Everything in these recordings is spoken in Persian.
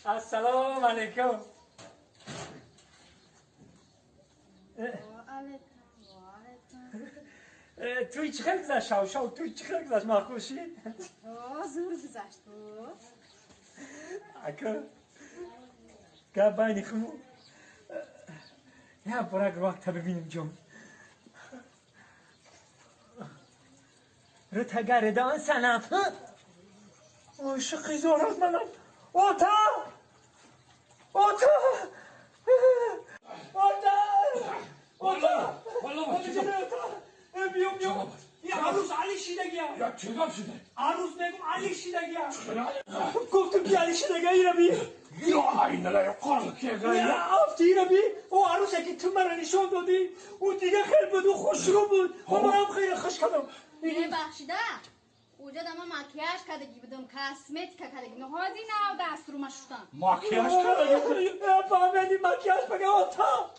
السلام علیکم. توی چی خیلی گذشت شاو توی چی خیلی گذشت مخوشی؟ زور گذشت بود اکا گه بینی خمو نه برای وقت ببینیم جون رو تگرده آن سنم عاشقی زارت منم آتا آتا آتا آتا بیام بیام یه عروس علی شیدگی هم یا چه گفت شده؟ عروس بگم علی شیدگی هم گفتم که علی شیدگی را بی یا اینه لا قرق که گایی افتی را بی او عروس که تو مرا نشان دادی او دیگه خیلی بود و خوش رو بود و منم خیلی خوش کردم ببخشیده اونجا دما مکیاژ کردگی بدم کاسمتیکا کردگی نهادی نه و دست رو مشتم مکیاژ کردگی فهمیدی مکیاژ بگه آتا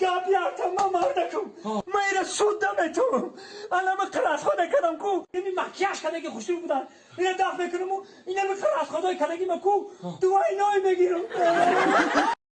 گپ یارتم ما مردکم ما ایره سودم تو الان من قرص خدا کردم کو اینی مکیاژ کردگی خوشی بودن اینه دفع بکنم و اینه من قرص خدا کردگی من کو دوای نای بگیرم